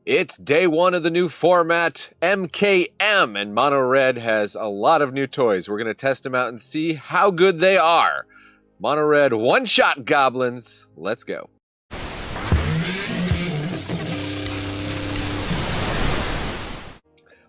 It's day one of the new format, MKM, and Mono Red has a lot of new toys. We're going to test them out and see how good they are. Mono Red one-shot goblins. Let's go.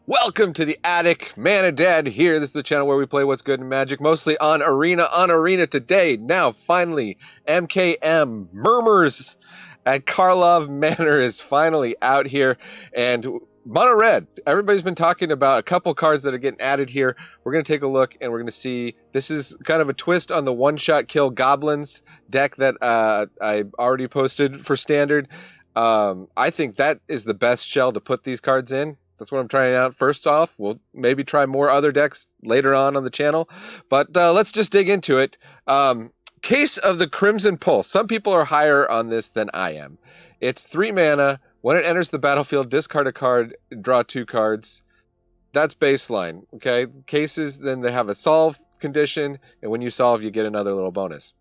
Welcome to the Attic. Mana Dad here. This is the channel where we play what's good in Magic, mostly on Arena today. Now, finally, MKM Murmurs at Karlov Manor is finally out here, and Mono Red. Everybody's been talking about a couple cards that are getting added here. We're going to take a look, and we're going to see. This is kind of a twist on the one-shot kill goblins deck that I already posted for Standard. I think that is the best shell to put these cards in. That's what I'm trying out. First off, we'll maybe try more other decks later on the channel, but let's just dig into it. Case of the Crimson Pulse. Some people are higher on this than I am. It's 3 mana. When it enters the battlefield, discard a card, draw 2 cards. That's baseline, okay? Cases, then they have a solve condition, and when you solve, you get another little bonus.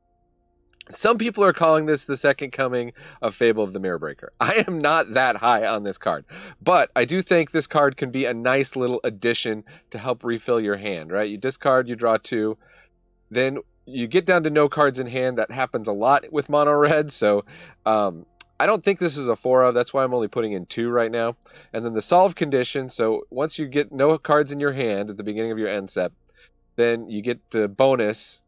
Some people are calling this the second coming of Fable of the Mirror Breaker. I am not that high on this card, but I do think this card can be a nice little addition to help refill your hand, right? You discard, you draw 2, then you get down to no cards in hand. That happens a lot with Mono Red, so I don't think this is a 4 of. That's why I'm only putting in 2 right now. And then the solve condition, so once you get no cards in your hand at the beginning of your end step, then you get the bonus,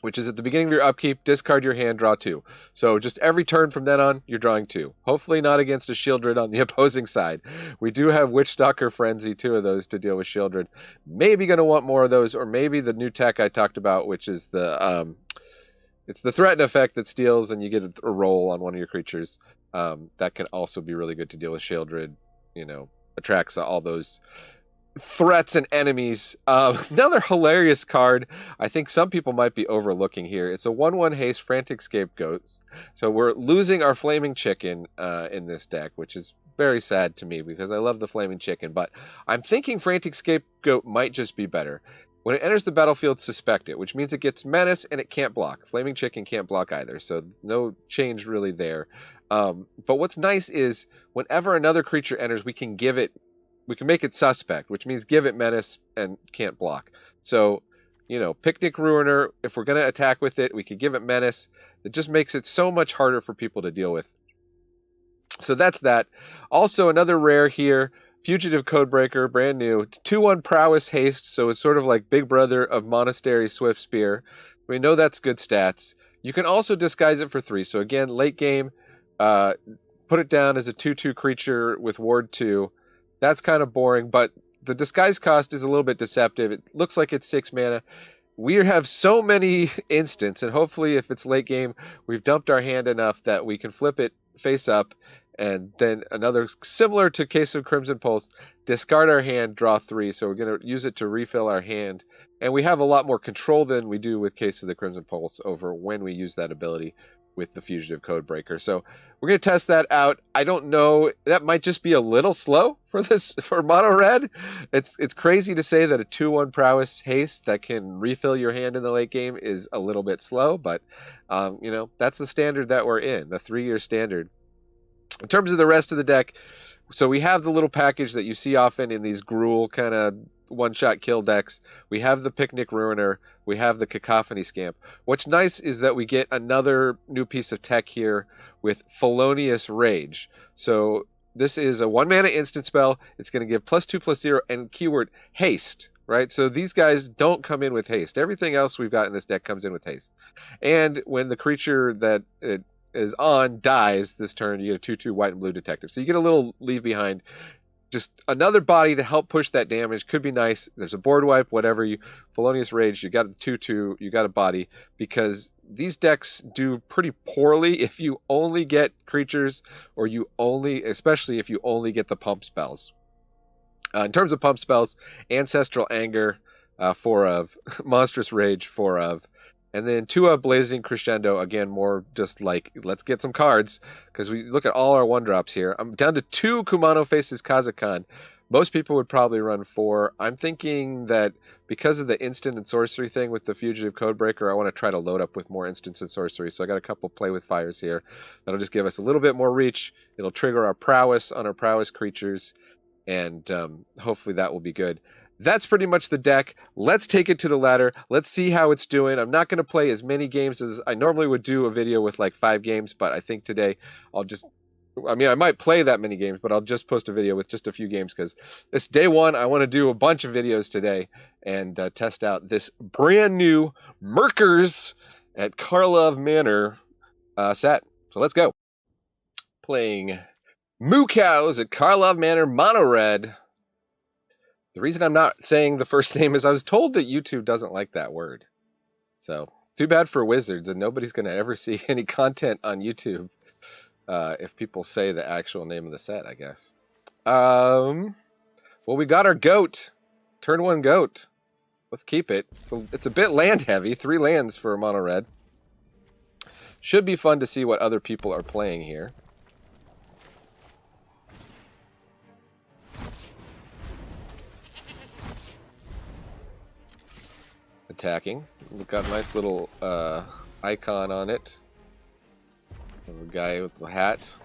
which is at the beginning of your upkeep, discard your hand, draw 2. So just every turn from then on, you're drawing 2. Hopefully not against a Shieldred on the opposing side. We do have Witchstalker Frenzy, 2 of those to deal with Shieldred. Maybe going to want more of those, or maybe the new tech I talked about, which is the it's the threaten effect that steals and you get a roll on one of your creatures. That can also be really good to deal with Shieldred. You know, attracts all those threats and enemies. Another hilarious card I think some people might be overlooking here. It's a 1/1 haste Frantic Scapegoat. So we're losing our Flaming Chicken in this deck, which is very sad to me because I love the Flaming Chicken, but I'm thinking Frantic Scapegoat might just be better. When it enters the battlefield, suspect it, which means it gets menace and it can't block. Flaming Chicken can't block either, so no change really there. But what's nice is whenever another creature enters, we can make it suspect, which means give it menace and can't block. So, you know, Picnic Ruiner, if we're going to attack with it, we could give it menace. It just makes it so much harder for people to deal with. So that's that. Also, another rare here, Fugitive Codebreaker, brand new. It's 2/1 Prowess Haste, so it's sort of like Big Brother of Monastery Swift Spear. We know that's good stats. You can also disguise it for 3. So again, late game, put it down as a 2/2 creature with Ward 2. That's kind of boring, but the disguise cost is a little bit deceptive. It looks like it's 6 mana. We have so many instants, and hopefully if it's late game, we've dumped our hand enough that we can flip it face up, and then another, similar to Case of Crimson Pulse, discard our hand, draw 3. So we're going to use it to refill our hand. And we have a lot more control than we do with Case of the Crimson Pulse over when we use that ability with the Fugitive Codebreaker. So we're going to test that out. I don't know, that might just be a little slow for Mono Red. It's crazy to say that a 2/1 Prowess Haste that can refill your hand in the late game is a little bit slow, but you know, that's the standard that we're in, the 3-year standard. In terms of the rest of the deck, so we have the little package that you see often in these Gruul kind of one-shot kill decks. We have the Picnic Ruiner. We have the Cacophony Scamp. What's nice is that we get another new piece of tech here with Felonious Rage. So this is a 1 mana instant spell. It's going to give +2/+0 and keyword haste, right? So these guys don't come in with haste. Everything else we've got in this deck comes in with haste. And when the creature that it is on dies this turn, you get a 2/2 white and blue detective. So you get a little leave behind. Just another body to help push that damage could be nice. There's a board wipe, whatever. You Felonious Rage, you got a 2/2, you got a body, because these decks do pretty poorly if you only get creatures, or especially if you only get the pump spells. In terms of pump spells, Ancestral Anger, 4 of, Monstrous Rage, 4 of, and then 2 of Blazing Crescendo, again, more just like, let's get some cards, because we look at all our 1-drops here. I'm down to 2 Kumano Faces Kazakan. Most people would probably run 4. I'm thinking that because of the instant and sorcery thing with the Fugitive Codebreaker, I want to try to load up with more instants and sorcery. So I got a couple play with fires here. That'll just give us a little bit more reach. It'll trigger our prowess on our prowess creatures, and hopefully that will be good. That's pretty much the deck. Let's take it to the ladder. Let's see how it's doing. I'm not going to play as many games as I normally would do a video with like 5 games, but I think today I might play that many games, but I'll just post a video with just a few games because it's day 1. I want to do a bunch of videos today and test out this brand new Merkers at Karlov Manor set. So let's go. Playing Moo Cows at Karlov Manor Mono Red. The reason I'm not saying the first name is I was told that YouTube doesn't like that word. So too bad for Wizards, and nobody's going to ever see any content on YouTube if people say the actual name of the set, I guess. Well, we got our goat. Turn 1 goat. Let's keep it. It's a bit land heavy. 3 lands for mono red. Should be fun to see what other people are playing here. Attacking. We've got a nice little icon on it. The guy with the hat.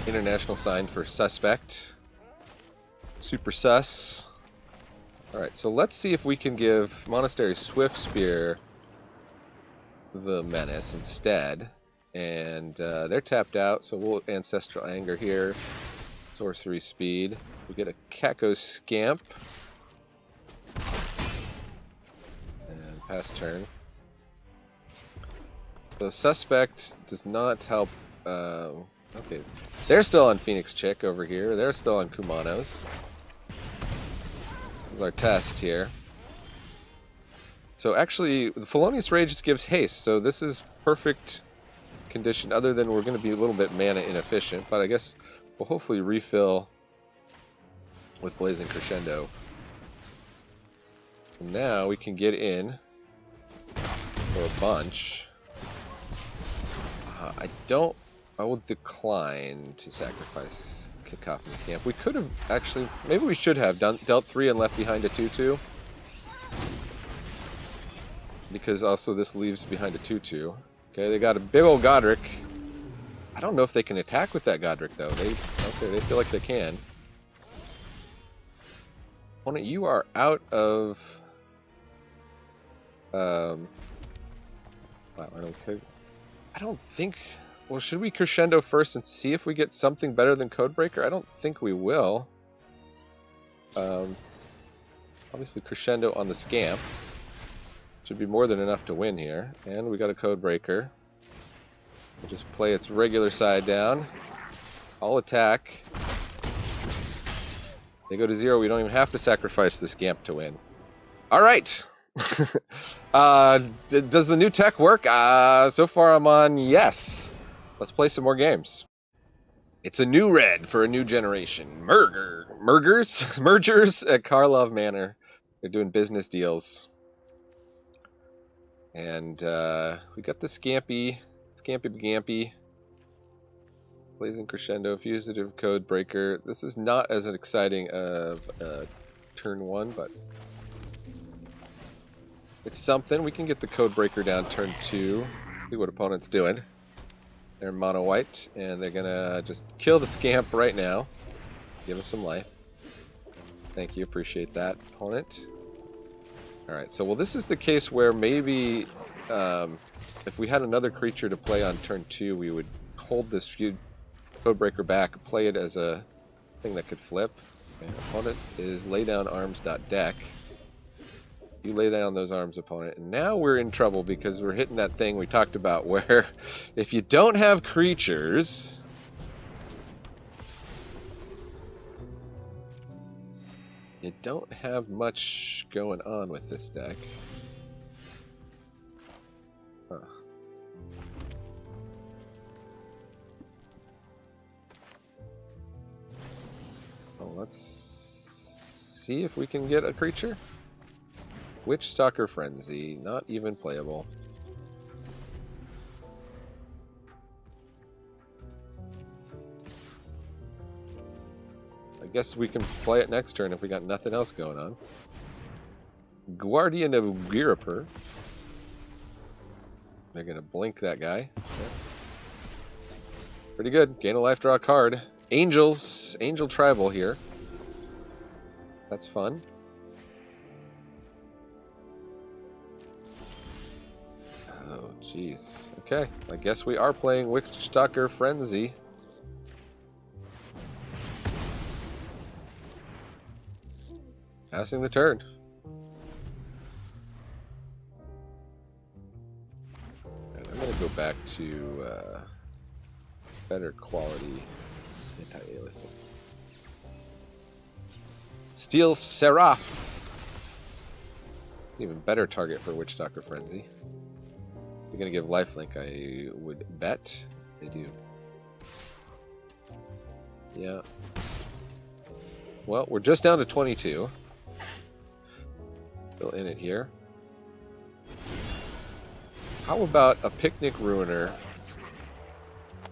International sign for suspect. Super sus. Alright, so let's see if we can give Monastery Swift Spear the menace instead. And they're tapped out, so we'll Ancestral Anger here. Sorcery speed. We get a Cacophony Scamp. And pass turn. The suspect does not help. Okay, they're still on Phoenix Chick over here. They're still on Kumanos. This is our test here. So actually, the Felonious Rage just gives haste, so this is perfect condition, other than we're going to be a little bit mana inefficient, but I guess we'll hopefully refill with Blazing Crescendo. And now we can get in for a bunch. I will decline to sacrifice Cacophony Scamp. We could have actually, maybe we should have dealt 3 and left behind a 2/2. Because also this leaves behind a 2/2. Okay, they got a big old Godric. I don't know if they can attack with that Godric though. They feel like they can. Opponent, you are out of wow, I don't think. Well, should we Crescendo first and see if we get something better than Codebreaker? I don't think we will. Obviously, Crescendo on the Scamp should be more than enough to win here. And we got a Codebreaker. We'll just play its regular side down. I'll attack. They go to 0. We don't even have to sacrifice the Scamp to win. All right. Does the new tech work? So far I'm on yes. Let's play some more games. It's a new red for a new generation. Mergers at Karlov Manor. They're doing business deals. And we got the Scampy Blazing Crescendo, Fugitive Codebreaker. This is not as exciting of turn 1, but it's something. We can get the Codebreaker down turn 2. See what opponent's doing. They're mono white, and they're gonna just kill the Scamp right now. Give us some life. Thank you, appreciate that, opponent. Alright, so well, this is the case where maybe if we had another creature to play on turn 2, we would hold this feud Codebreaker back, play it as a thing that could flip. Okay, opponent is laydownarms.deck. You lay down those arms, opponent. And now we're in trouble because we're hitting that thing we talked about where if you don't have creatures, you don't have much going on with this deck. Huh. Well, let's see if we can get a creature. Witchstalker Frenzy, not even playable. I guess we can play it next turn if we got nothing else going on. Guardian of Ugiriper. They're going to blink that guy. Okay. Pretty good. Gain a life, draw a card. Angels. Angel Tribal here. That's fun. Oh, jeez. Okay. I guess we are playing Witchstalker Frenzy. Passing the turn. And I'm going to go back to better quality anti-aliasing. Steel Seraph. Even better target for Witchstalker Frenzy. They're going to give lifelink, I would bet. They do. Yeah. Well, we're just down to 22. Still in it here. How about a Picnic Ruiner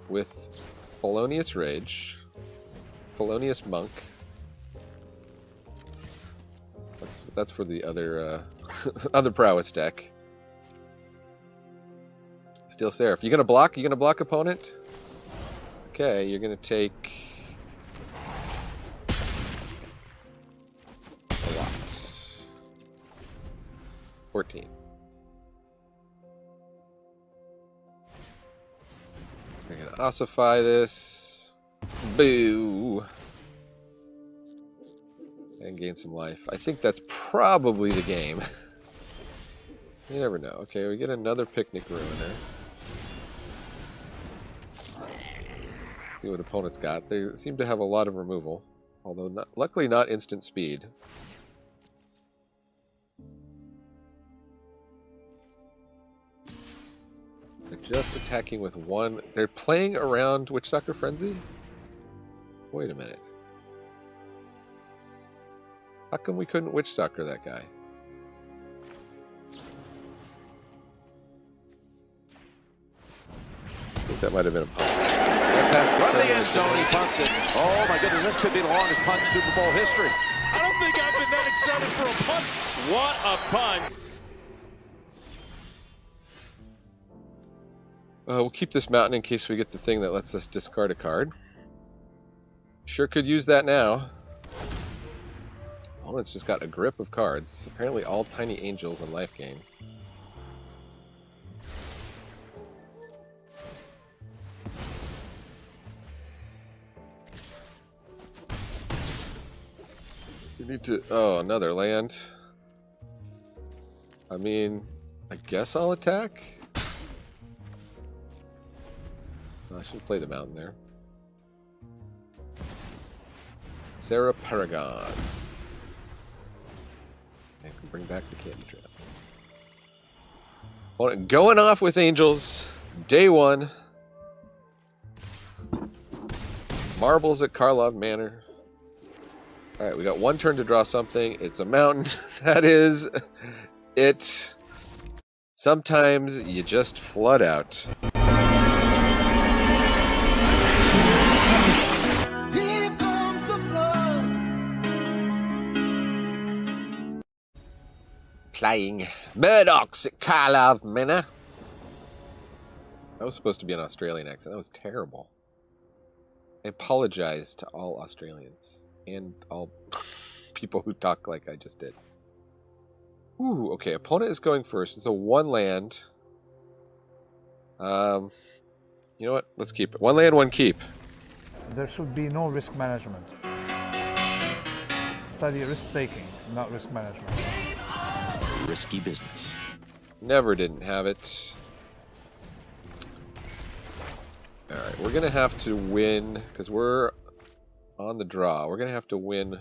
with Felonious Rage, Felonious Monk. That's for the other other prowess deck. Steel Seraph. You gonna block? You gonna block opponent? Okay, you're gonna take a lot. 14. We're gonna ossify this. Boo! And gain some life. I think that's probably the game. You never know. Okay, we get another Picnic Ruiner. See what opponents got. They seem to have a lot of removal, although luckily not instant speed. They're just attacking with one. They're playing around Witchstalker Frenzy? Wait a minute. How come we couldn't Witchstalker that guy? I think that might have been a punt. Run the end zone, he punts it. Oh my goodness, this could be the longest punt in Super Bowl history. I don't think I've been that excited for a punt. What a punt. We'll keep this mountain in case we get the thing that lets us discard a card. Sure could use that now. Opponent's just got a grip of cards. Apparently all tiny angels and life gain. You need to... Oh, another land. I mean, I guess I'll attack. I should play the mountain there. Sarah Paragon. And can bring back the candy trap. Opponent going off with angels. Day one. Marbles at Karlov Manor. Alright, we got one turn to draw something. It's a mountain. That is it. Sometimes you just flood out. Here comes the flood. Playing Murdoch's at Karlov Manor. That was supposed to be an Australian accent. That was terrible. I apologize to all Australians. And all people who talk like I just did. Ooh, okay. Opponent is going first. It's a one land. You know what? Let's keep it. One land, one keep. There should be no risk management. Study risk-taking, not risk management. Risky business. Never didn't have it. Alright, we're going to have to win, because we're on the draw. We're going to have to win.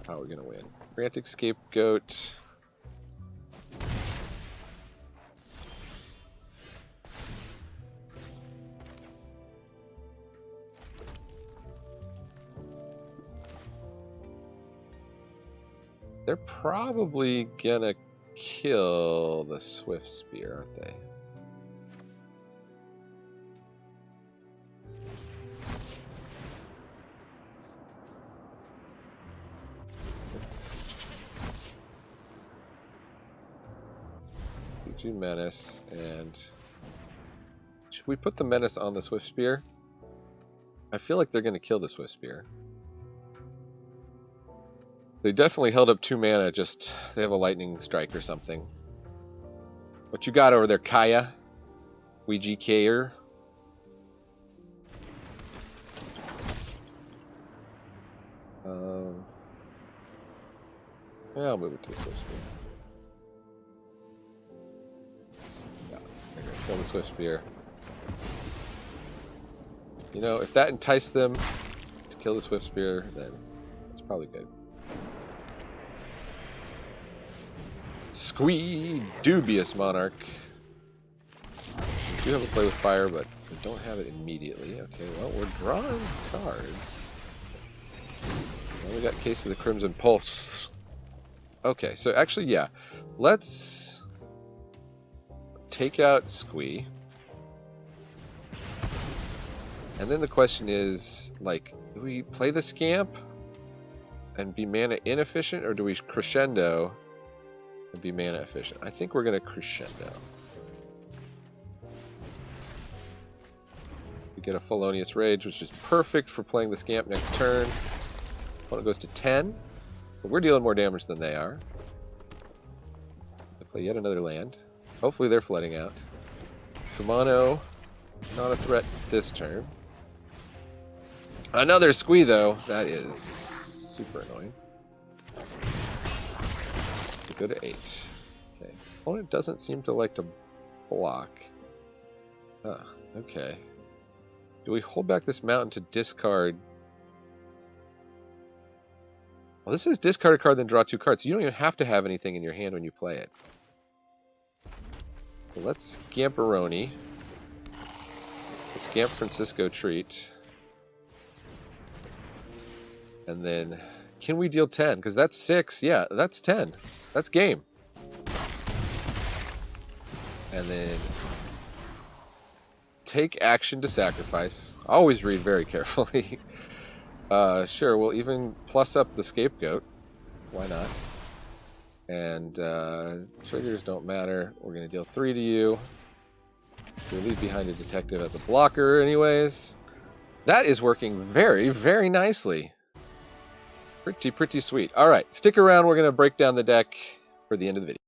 How are we going to win? Frantic Scapegoat. They're probably going to kill the Swift Spear, aren't they? do Menace, and should we put the Menace on the Swift Spear? I feel like they're going to kill the Swift Spear. They definitely held up 2 mana, just they have a lightning strike or something. What you got over there, Kaya? Ouija Kayer? Yeah, I'll move it to the Swift Spear. Yeah, they're going to kill the Swift Spear. You know, if that enticed them to kill the Swift Spear, then it's probably good. Squee! Dubious Monarch. We do have a play with fire, but we don't have it immediately. Okay, well, we're drawing cards. Well, we got Case of the Crimson Pulse. Okay, so actually, yeah. Let's take out Squee. And then the question is, like, do we play the Scamp and be mana inefficient, or do we Crescendo and be mana efficient? I think we're going to Crescendo. We get a Felonious Rage, which is perfect for playing the Scamp next turn. Opponent goes to 10. So we're dealing more damage than they are. I play yet another land. Hopefully they're flooding out. Kumano, not a threat this turn. Another Squee, though. That is super annoying. We go to 8. Okay. Opponent doesn't seem to like to block. Ah, okay. Do we hold back this mountain to discard? Well, this is discard a card, then draw 2 cards. You don't even have to have anything in your hand when you play it. So let's Scamperoni. Scamp Francisco Treat. And then, can we deal 10? Because that's 6. Yeah, that's 10. That's game. And then, take action to sacrifice. Always read very carefully. Sure, we'll even plus up the Scapegoat. Why not? And triggers don't matter. We're going to deal 3 to you. We'll leave behind a detective as a blocker anyways. That is working very, very nicely. Pretty sweet. All right, stick around. We're going to break down the deck for the end of the video.